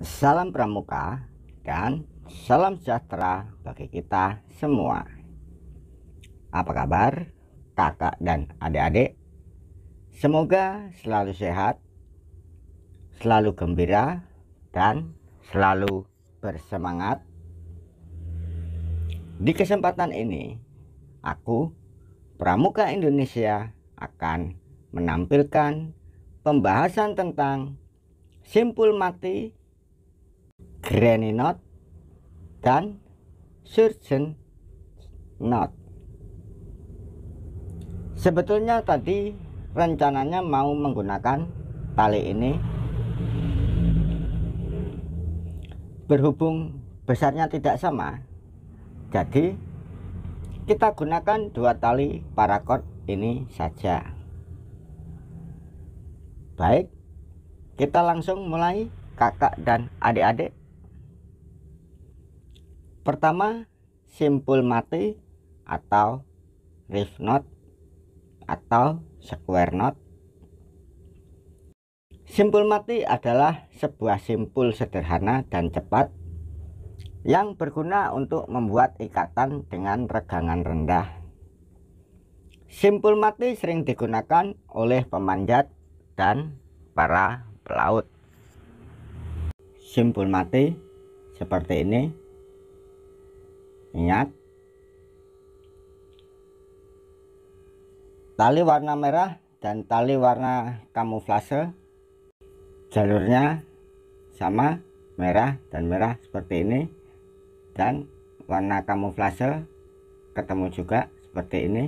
Salam pramuka dan salam sejahtera bagi kita semua. Apa kabar kakak dan adik-adik? Semoga selalu sehat, selalu gembira, dan selalu bersemangat. Di kesempatan ini, aku, Pramuka Indonesia, akan menampilkan pembahasan tentang simpul mati, granny knot, dan surgeon knot. Sebetulnya tadi rencananya mau menggunakan tali ini, berhubung besarnya tidak sama, jadi kita gunakan dua tali paracord ini saja. Baik, kita langsung mulai kakak dan adik-adik. Pertama, simpul mati atau reef knot atau square knot. Simpul mati adalah sebuah simpul sederhana dan cepat yang berguna untuk membuat ikatan dengan regangan rendah. Simpul mati sering digunakan oleh pemanjat dan para pelaut. Simpul mati seperti ini. Ingat, tali warna merah dan tali warna kamuflase jalurnya sama, merah dan merah seperti ini, dan warna kamuflase ketemu juga seperti ini.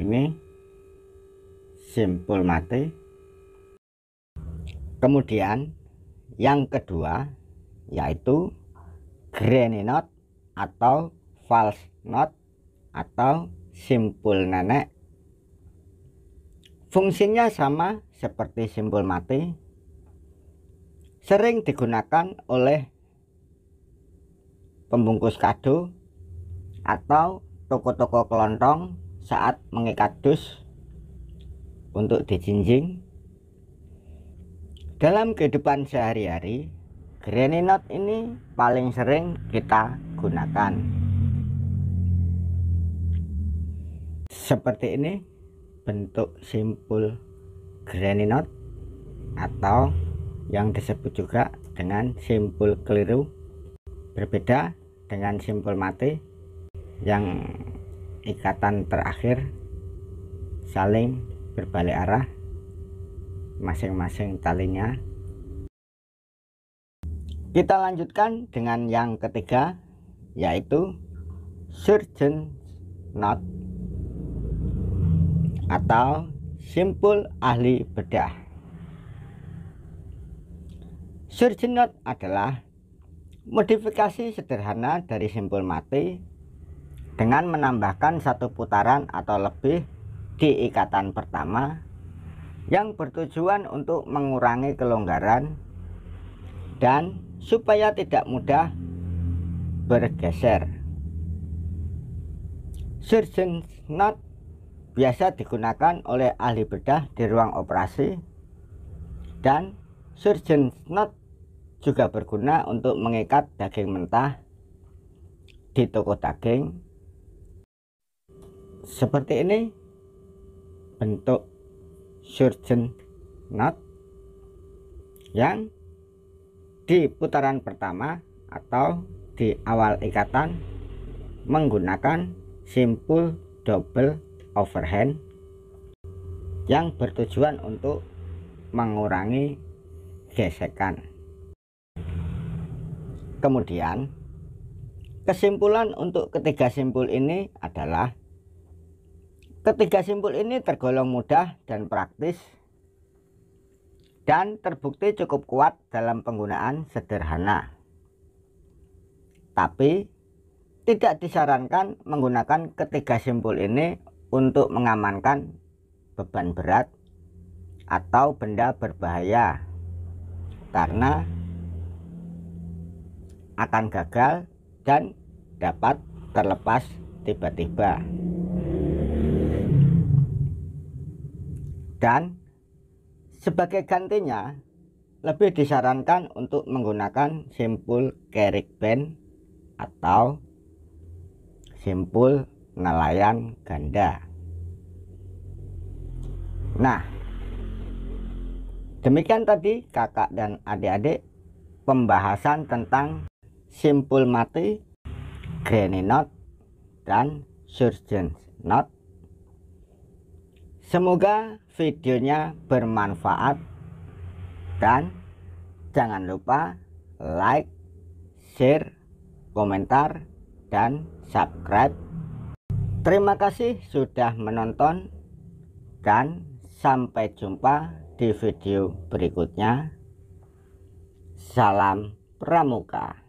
Ini simpul mati. Kemudian yang kedua yaitu granny knot atau false knot atau simpul nenek. Fungsinya sama seperti simpul mati, sering digunakan oleh pembungkus kado atau toko-toko kelontong saat mengikat dus untuk dijinjing. Dalam kehidupan sehari-hari, granny knot ini paling sering kita gunakan. Seperti ini bentuk simpul granny knot atau yang disebut juga dengan simpul keliru. Berbeda dengan simpul mati yang ikatan terakhir saling berbalik arah masing-masing talinya. Kita lanjutkan dengan yang ketiga yaitu surgeon knot atau simpul ahli bedah. Surgeon knot adalah modifikasi sederhana dari simpul mati dengan menambahkan satu putaran atau lebih di ikatan pertama yang bertujuan untuk mengurangi kelonggaran dan supaya tidak mudah bergeser. Surgeon knot biasa digunakan oleh ahli bedah di ruang operasi, dan surgeon knot juga berguna untuk mengikat daging mentah di toko daging. Seperti ini bentuk surgeon knot yang di putaran pertama atau di awal ikatan menggunakan simpul double overhand yang bertujuan untuk mengurangi gesekan. Kemudian kesimpulan untuk ketiga simpul ini adalah ketiga simpul ini tergolong mudah dan praktis dan terbukti cukup kuat dalam penggunaan sederhana. Tapi tidak disarankan menggunakan ketiga simpul ini untuk mengamankan beban berat atau benda berbahaya, karena akan gagal dan dapat terlepas tiba-tiba. Dan sebagai gantinya, lebih disarankan untuk menggunakan simpul carrick band atau simpul nelayan ganda. Nah, demikian tadi kakak dan adik-adik pembahasan tentang simpul mati, granny knot, dan surgeon's knot. Semoga videonya bermanfaat dan jangan lupa like, share, komentar, dan subscribe. Terima kasih sudah menonton dan sampai jumpa di video berikutnya. Salam Pramuka.